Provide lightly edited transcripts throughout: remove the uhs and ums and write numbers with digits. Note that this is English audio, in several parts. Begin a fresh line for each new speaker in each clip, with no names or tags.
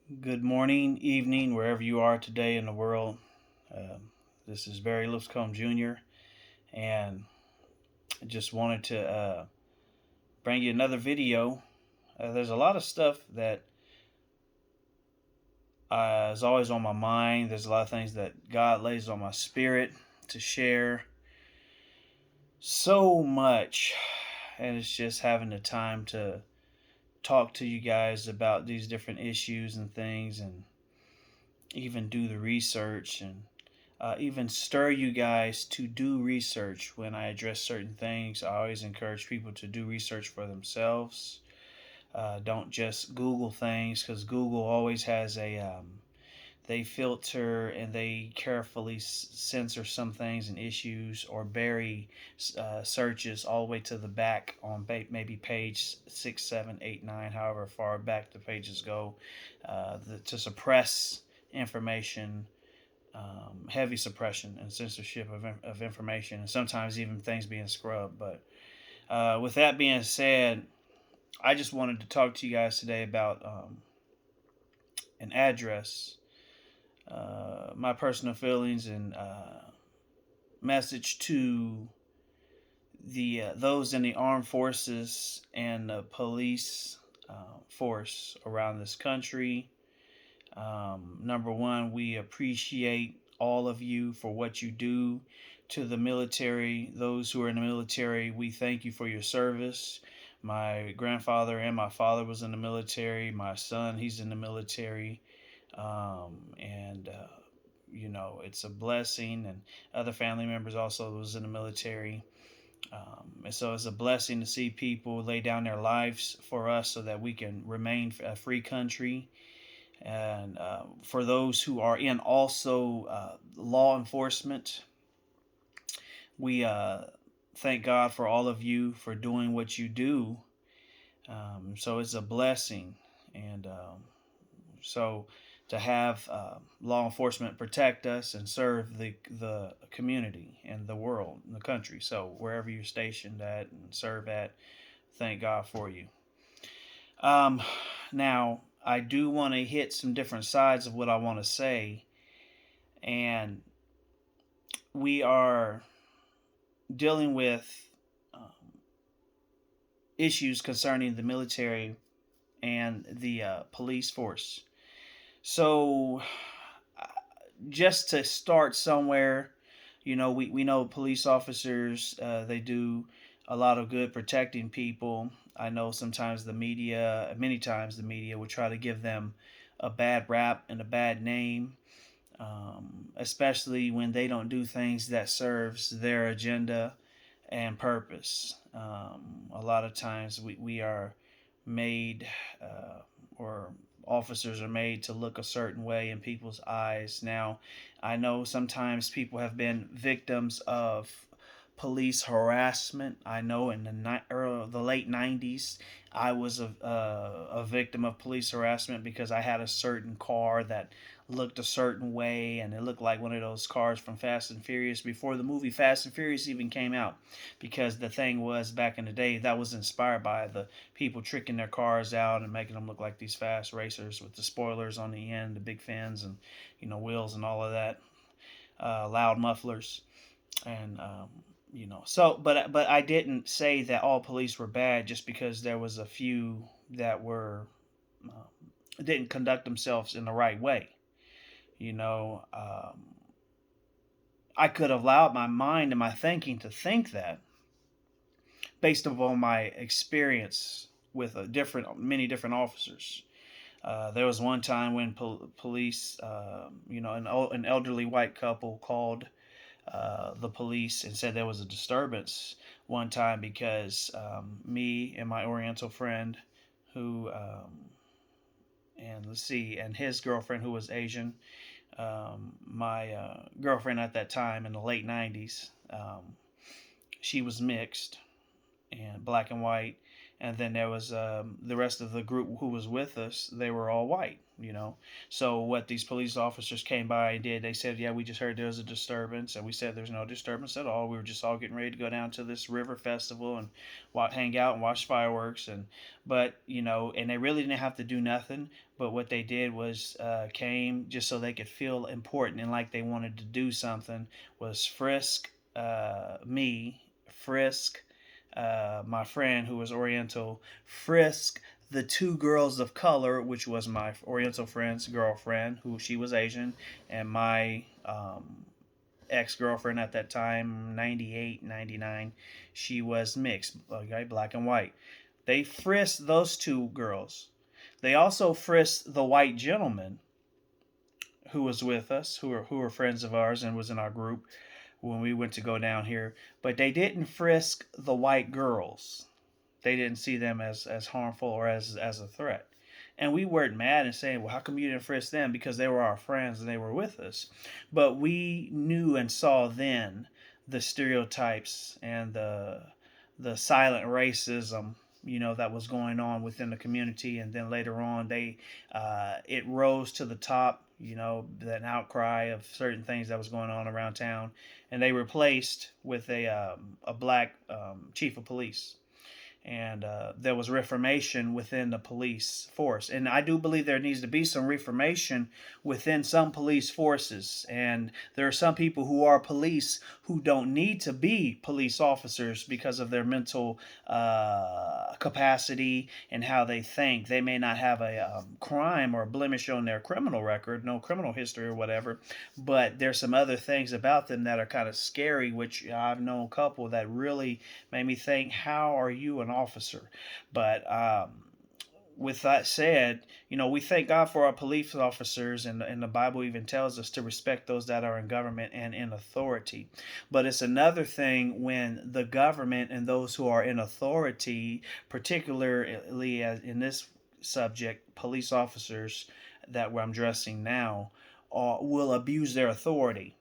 Good morning, evening, wherever you are today in the world. This is Barry Lipscomb Jr. and I just wanted to bring you another video. There's a lot of stuff that is always on my mind. There's a lot of things that God lays on my spirit to share. So much, and it's just having the time to talk to you guys about these different issues and things, and even do the research and even stir you guys to do research when I address certain things. I always encourage people to do research for themselves. Don't just Google things because Google always has they filter and they carefully censor some things and issues or bury searches all the way to the back on maybe page 6, 7, 8, 9, however far back the pages go, to suppress information, heavy suppression and censorship of information, and sometimes even things being scrubbed. But with that being said, I just wanted to talk to you guys today about an address, my personal feelings, and message to the those in the armed forces and the police force around this country. Number one, we appreciate all of you for what you do to the military. Those who are in the military, we thank you for your service. My grandfather and my father was in the military. My son, he's in the military. And it's a blessing. And other family members also was in the military. And so it's a blessing to see people lay down their lives for us so that we can remain a free country. And for those who are in also law enforcement, we thank God for all of you for doing what you do. So it's a blessing. And so to have law enforcement protect us and serve the community and the world and the country. So wherever you're stationed at and serve at, thank God for you. Um, Now, I do want to hit some different sides of what I want to say, and we are dealing with issues concerning the military and the police force. So, uh, just to start somewhere, we know police officers, they do a lot of good protecting people. I know sometimes many times the media will try to give them a bad rap and a bad name, especially when they don't do things that serves their agenda and purpose. A lot of times we are made, or officers are made to look a certain way in people's eyes. Now, I know sometimes people have been victims of police harassment. I know in the late 90s, I was a victim of police harassment because I had a certain car that looked a certain way, and it looked like one of those cars from Fast and Furious before the movie Fast and Furious even came out. Because the thing was, back in the day, that was inspired by the people tricking their cars out and making them look like these fast racers with the spoilers on the end, the big fins, and wheels and all of that, loud mufflers, and but I didn't say that all police were bad just because there was a few that were didn't conduct themselves in the right way. You know, I could have allowed my mind and my thinking to think that based upon my experience with many different officers. There was one time when police, an elderly white couple called the police and said there was a disturbance one time because me and my Oriental friend, who and his girlfriend who was Asian, my girlfriend at that time in the late '90s, she was mixed and black and white, and then there was the rest of the group who was with us. They were all white, you know. So what these police officers came by and did, they said, "Yeah, we just heard there was a disturbance," and we said, "There's no disturbance at all. We were just all getting ready to go down to this river festival and hang out and watch fireworks." And but you know, and they really didn't have to do nothing. But what they did was came just so they could feel important and like they wanted to do something. Was frisk me, frisk my friend who was Oriental, frisk the two girls of color, which was my Oriental friend's girlfriend, who she was Asian, and my ex girlfriend at that time, 98, 99, she was mixed, okay, black and white. They frisked those two girls. They also frisked the white gentleman who was with us, who were friends of ours and was in our group when we went to go down here. But they didn't frisk the white girls. They didn't see them as harmful or as a threat. And we weren't mad and saying, well, how come you didn't frisk them? Because they were our friends and they were with us. But we knew and saw then the stereotypes and the silent racism, you know, that was going on within the community. And then later on, it rose to the top, you know, that outcry of certain things that was going on around town, and they replaced with a black chief of police, and there was reformation within the police force. And I do believe there needs to be some reformation within some police forces. And there are some people who are police who don't need to be police officers because of their mental capacity and how they think. They may not have a crime or a blemish on their criminal record, no criminal history or whatever, but there's some other things about them that are kind of scary, which I've known a couple that really made me think, how are you an officer? But with that said, you know, we thank God for our police officers, and the Bible even tells us to respect those that are in government and in authority. But it's another thing when the government and those who are in authority, particularly in this subject, police officers that I'm addressing now, will abuse their authority.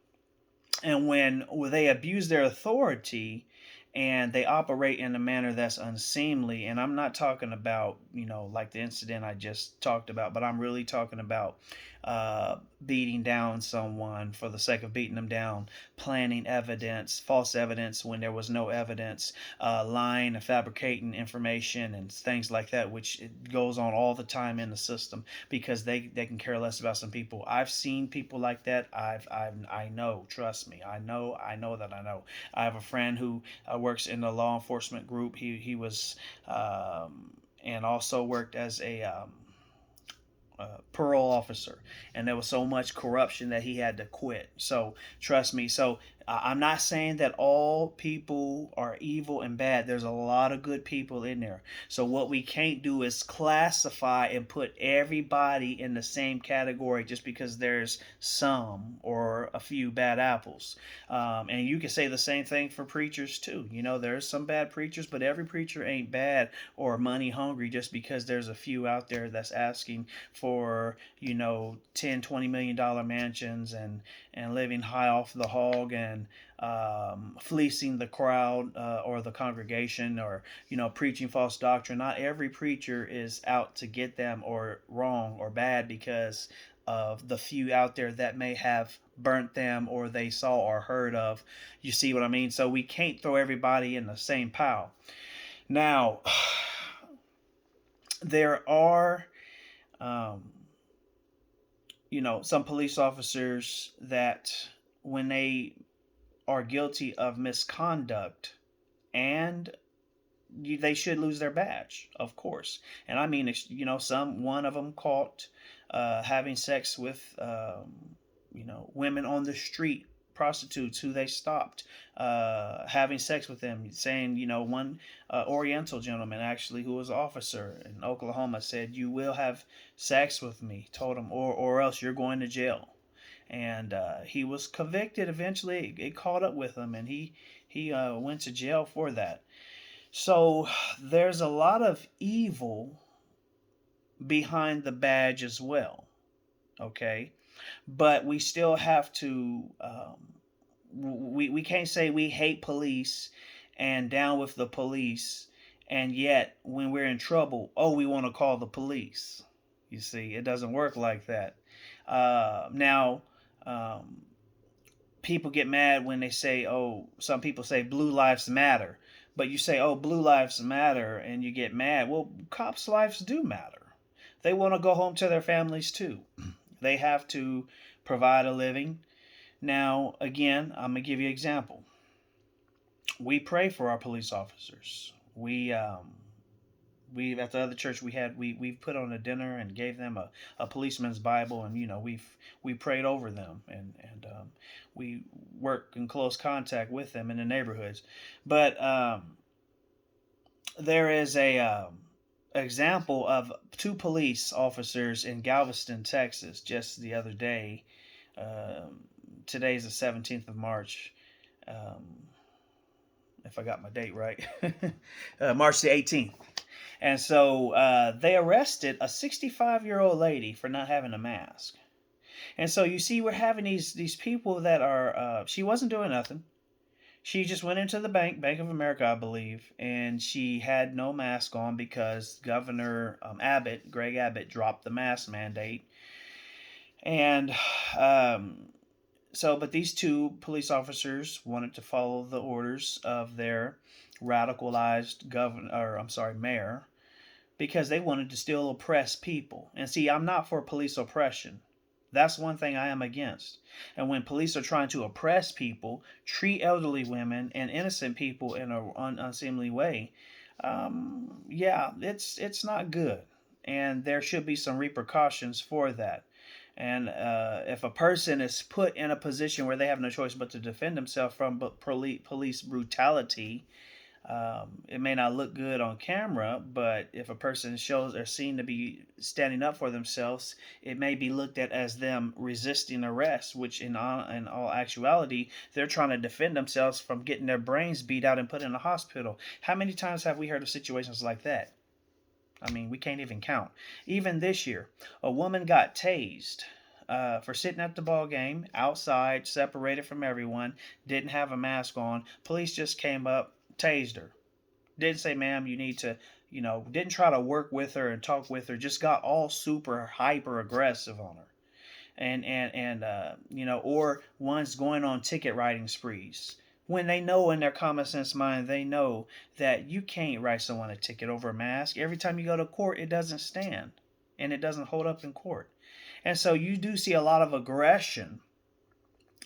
And when they abuse their authority and they operate in a manner that's unseemly, and I'm not talking about, you know, like the incident I just talked about, but I'm really talking about beating down someone for the sake of beating them down, planning evidence, false evidence when there was no evidence, lying and fabricating information and things like that, which it goes on all the time in the system because they can care less about some people. I've seen people like that. I know. Trust me. I know that I know. I have a friend who works in the law enforcement group. He was and also worked as a parole officer, and there was so much corruption that he had to quit. So trust me. So I'm not saying that all people are evil and bad. There's a lot of good people in there. So what we can't do is classify and put everybody in the same category just because there's some or a few bad apples. And you can say the same thing for preachers too. You know, there's some bad preachers, but every preacher ain't bad or money hungry just because there's a few out there that's asking for, you know, 10, $20 million mansions and living high off the hog and fleecing the crowd or the congregation, or, you know, preaching false doctrine. Not every preacher is out to get them or wrong or bad because of the few out there that may have burnt them or they saw or heard of. You see what I mean? So we can't throw everybody in the same pile. Now, there are um, you know, some police officers that when they are guilty of misconduct, and they should lose their badge, of course. And I mean, you know, one of them caught having sex with, you know, women on the street, prostitutes who they stopped, having sex with them, saying, you know, one Oriental gentleman actually who was an officer in Oklahoma said, "You will have sex with me," told him, or else you're going to jail. And he was convicted eventually. It caught up with him, and he went to jail for that. So there's a lot of evil behind the badge as well. Okay, but we still have to. We can't say we hate police and down with the police And yet, when we're in trouble, oh, we want to call the police. You see, it doesn't work like that. Now, um, people get mad when they say, oh, some people say blue lives matter. But you say, oh, blue lives matter, and you get mad. Well, cops' lives do matter. They want to go home to their families too. They have to provide a living. Now, again, I'm going to give you an example. We pray for our police officers. We at the other church we put on a dinner and gave them a policeman's Bible, and we prayed over them, and we work in close contact with them in the neighborhoods. But there is a example of two police officers in Galveston, Texas, just the other day. Um, Today's the 17th of March. Um, if I got my date right, March the 18th. And so they arrested a 65-year-old lady for not having a mask. And so you see, we're having these people that are. She wasn't doing nothing. She just went into the Bank of America, I believe, and she had no mask on because Governor Greg Abbott, dropped the mask mandate. And but these two police officers wanted to follow the orders of their radicalized mayor, because they wanted to still oppress people. And see, I'm not for police oppression. That's one thing I am against. And when police are trying to oppress people, treat elderly women and innocent people in an unseemly way, yeah, it's not good. And there should be some repercussions for that. And if a person is put in a position where they have no choice but to defend themselves from police brutality, it may not look good on camera, but if a person shows or seen to be standing up for themselves, it may be looked at as them resisting arrest, which in all actuality, they're trying to defend themselves from getting their brains beat out and put in a hospital. How many times have we heard of situations like that? I mean, we can't even count. Even this year, a woman got tased for sitting at the ball game outside, separated from everyone, didn't have a mask on. Police just came up, tased her. Didn't say, ma'am, you need to, didn't try to work with her and talk with her. Just got all super hyper aggressive on her. Or one's going on ticket writing sprees, when they know in their common sense mind, they know that you can't write someone a ticket over a mask. Every time you go to court, it doesn't stand and it doesn't hold up in court. And so you do see a lot of aggression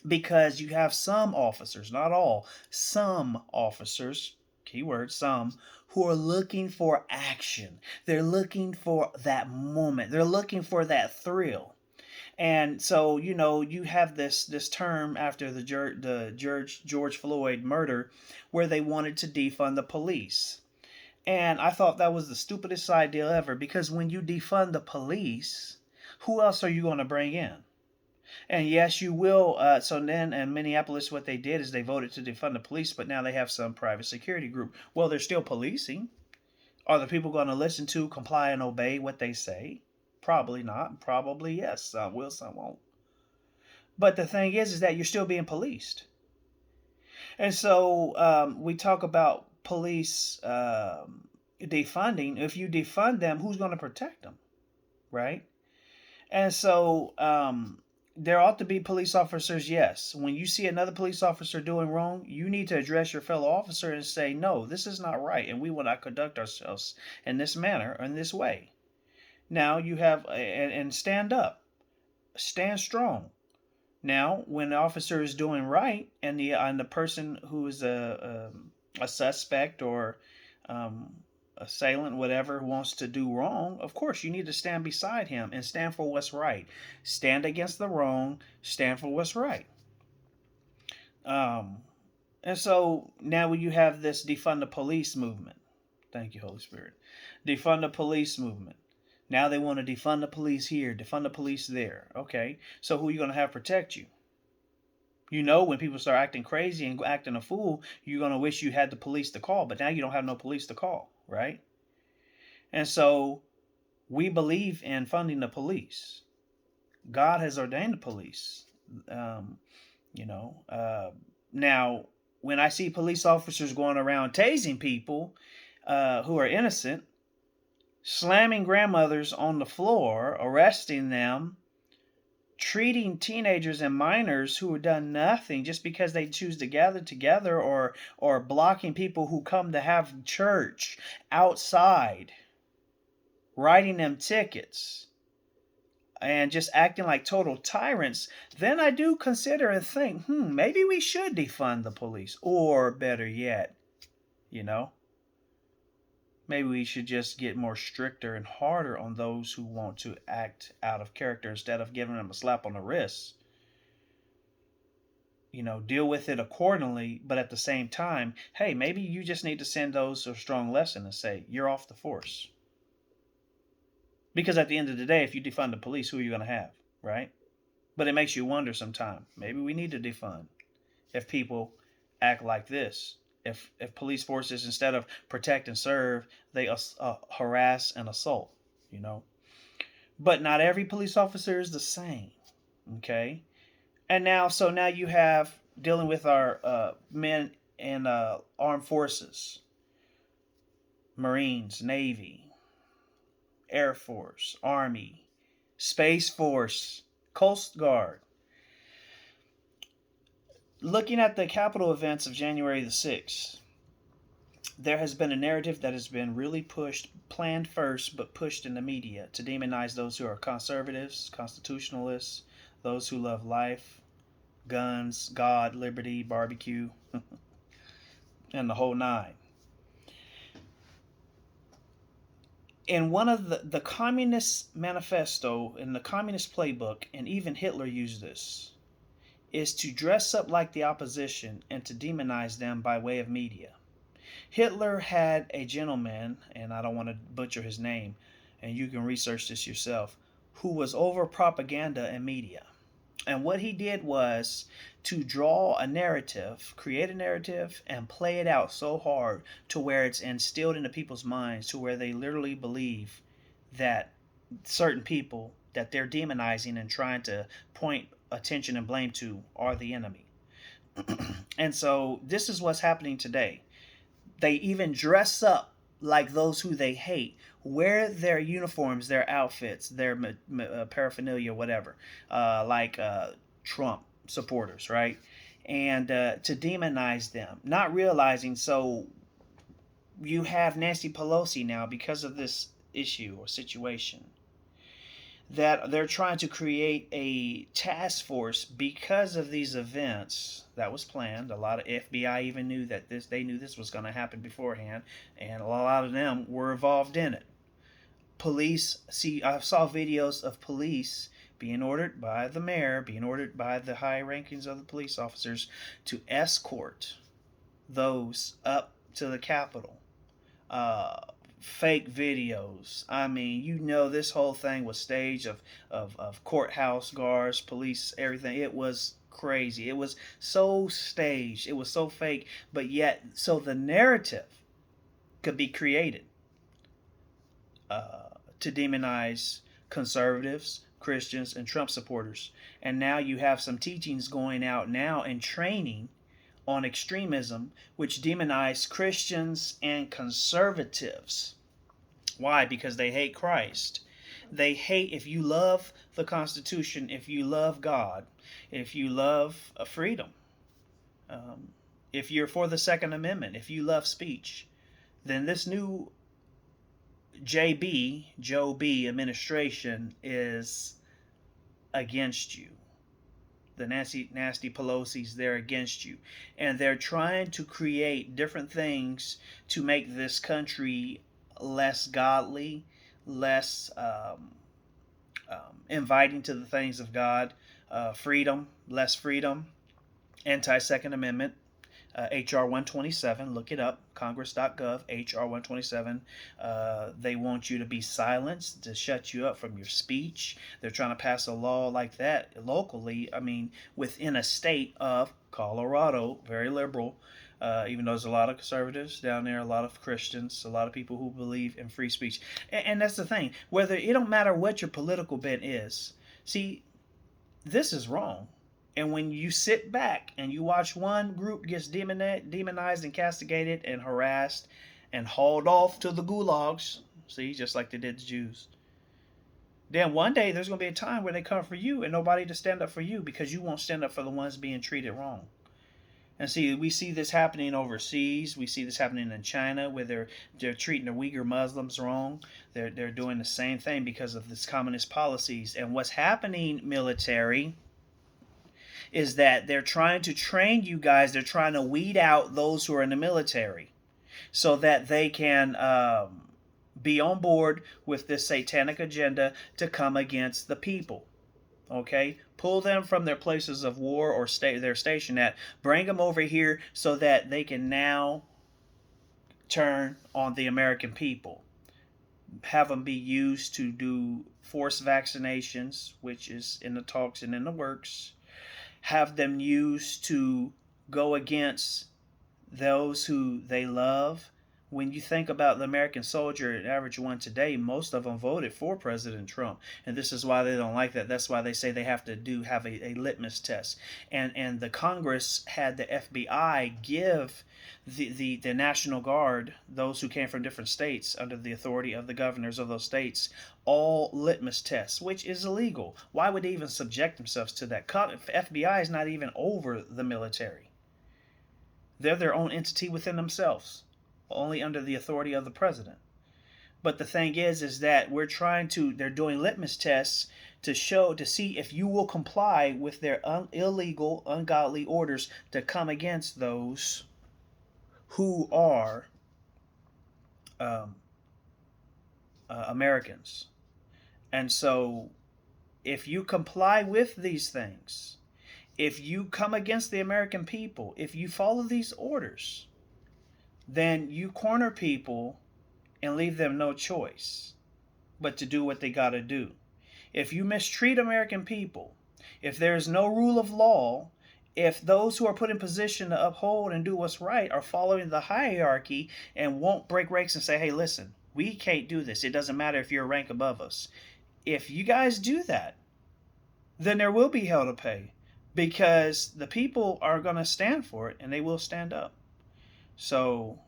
because you have some officers, not all, some officers, keyword some, who are looking for action. They're looking for that moment. They're looking for that thrill. And so, you have this term after the George Floyd murder, where they wanted to defund the police. And I thought that was the stupidest idea ever, because when you defund the police, who else are you going to bring in? And yes, you will. So then in Minneapolis, what they did is they voted to defund the police, but now they have some private security group. Well, they're still policing. Are the people going to listen to, comply, and obey what they say? Probably not. Probably yes. Some will, some won't. But the thing is that you're still being policed. And so we talk about police defunding. If you defund them, who's going to protect them? Right? And so there ought to be police officers, yes. When you see another police officer doing wrong, you need to address your fellow officer and say, no, this is not right, and we will not conduct ourselves in this manner or in this way. Now you have, and stand up, stand strong. Now, when the officer is doing right, and the person who is a suspect or um, assailant, whatever, wants to do wrong, of course you need to stand beside him and stand for what's right. Stand against the wrong. Stand for what's right. Um, and so now when you have this defund the police movement, thank you, Holy Spirit, defund the police movement. Now they want to defund the police here, defund the police there. Okay, so who are you going to have protect you? When people start acting crazy and acting a fool, you're going to wish you had the police to call, but now you don't have no police to call, right? And so we believe in funding the police. God has ordained the police. Um, now, when I see police officers going around tasing people, who are innocent, slamming grandmothers on the floor, arresting them, treating teenagers and minors who have done nothing just because they choose to gather together, or blocking people who come to have church outside, writing them tickets, and just acting like total tyrants, then I do consider and think, maybe we should defund the police. Or better yet, you know, maybe we should just get more stricter and harder on those who want to act out of character instead of giving them a slap on the wrist. Deal with it accordingly, but at the same time, hey, maybe you just need to send those a strong lesson and say, you're off the force. Because at the end of the day, if you defund the police, who are you going to have, right? But it makes you wonder sometimes, maybe we need to defund if people act like this. If police forces, instead of protect and serve, they harass and assault, you know. But not every police officer is the same, okay? And now you have dealing with our men in armed forces, Marines, Navy, Air Force, Army, Space Force, Coast Guard. Looking at the Capitol events of January the 6th, there has been a narrative that has been really pushed, planned first, but pushed in the media to demonize those who are conservatives, constitutionalists, those who love life, guns, God, liberty, barbecue, and the whole nine. In one of the Communist Manifesto, in the Communist Playbook, and even Hitler used this, is to dress up like the opposition and to demonize them by way of media. Hitler had a gentleman, and I don't want to butcher his name, and you can research this yourself, who was over propaganda and media. And what he did was to draw a narrative, create a narrative, and play it out so hard to where it's instilled into people's minds, to where they literally believe that certain people that they're demonizing and trying to point attention and blame to are the enemy. And so this is what's happening today. They even dress up like those who they hate, wear their uniforms, their outfits, their paraphernalia, whatever, like Trump supporters, right? And to demonize them, not realizing. So you have Nancy Pelosi now, because of this issue or situation, that they're trying to create a task force because of these events that was planned. A lot of FBI even knew that they knew this was going to happen beforehand, and a lot of them were involved in it. Police, I saw videos of police being ordered by the mayor, being ordered by the high rankings of the police officers to escort those up to the Capitol. Fake videos. I mean, this whole thing was staged of courthouse guards, police, everything. It was crazy. It was so staged. It was so fake, but yet, so the narrative could be created to demonize conservatives, Christians, and Trump supporters. And now you have some teachings going out now and training on extremism, which demonize Christians and conservatives. Why? Because they hate Christ. They hate, if you love the Constitution, if you love God, if you love freedom, if you're for the Second Amendment, if you love speech, then this new Joe B administration is against you. The nasty Pelosi's, they're against you. And they're trying to create different things to make this country less godly, less inviting to the things of God, less freedom, anti-Second Amendment, HR 127, look it up, congress.gov, HR 127. They want you to be silenced, to shut you up from your speech. They're trying to pass a law like that locally, within a state of Colorado, very liberal, even though there's a lot of conservatives down there, a lot of Christians, a lot of people who believe in free speech. And that's the thing, whether it don't matter what your political bent is. See, this is wrong. And when you sit back and you watch one group gets demonized and castigated and harassed, and hauled off to the gulags. See, just like they did the Jews. Then one day there's going to be a time where they come for you and nobody to stand up for you because you won't stand up for the ones being treated wrong. And see, we see this happening overseas. We see this happening in China, where they're treating the Uyghur Muslims wrong. They're doing the same thing because of this communist policies. And what's happening, military, is that they're trying to train you guys. They're trying to weed out those who are in the military, so that they can be on board with this satanic agenda to come against the people. Okay, pull them from their places of war or they're stationed at, bring them over here so that they can now turn on the American people, have them be used to do forced vaccinations, which is in the talks and in the works, have them used to go against those who they love. When you think about the American soldier, an average one today, most of them voted for President Trump, and this is why they don't like that. That's why they say they have to have a litmus test. And the Congress had the FBI give the National Guard, those who came from different states under the authority of the governors of those states, all litmus tests, which is illegal. Why would they even subject themselves to that? FBI is not even over the military. They're their own entity within themselves, only under the authority of the president. But the thing is that they're doing litmus tests to see if you will comply with their illegal, ungodly orders to come against those who are um, Americans. And so, if you comply with these things, if you come against the American people, if you follow these orders, then you corner people and leave them no choice but to do what they got to do. If you mistreat American people, if there is no rule of law, if those who are put in position to uphold and do what's right are following the hierarchy and won't break ranks and say, hey, listen, we can't do this. It doesn't matter if you're a rank above us. If you guys do that, then there will be hell to pay, because the people are going to stand for it and they will stand up. So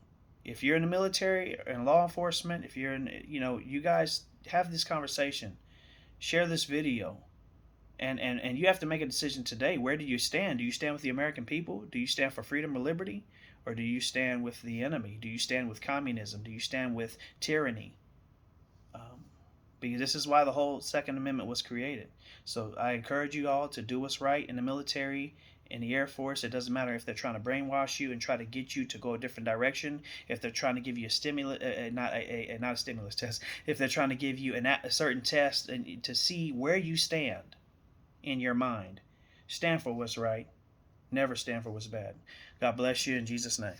if you're in the military and law enforcement, if you're in, you guys have this conversation, share this video, and you have to make a decision today. Where do you stand? Do you stand with the American people? Do you stand for freedom or liberty? Or do you stand with the enemy? Do you stand with communism? Do you stand with tyranny? Because this is why the whole Second Amendment was created. So I encourage you all to do what's right in the military, in the Air Force. It doesn't matter if they're trying to brainwash you and try to get you to go a different direction. If they're trying to give you a stimulus, not a stimulus test. If they're trying to give you a certain test and to see where you stand in your mind, stand for what's right. Never stand for what's bad. God bless you in Jesus' name.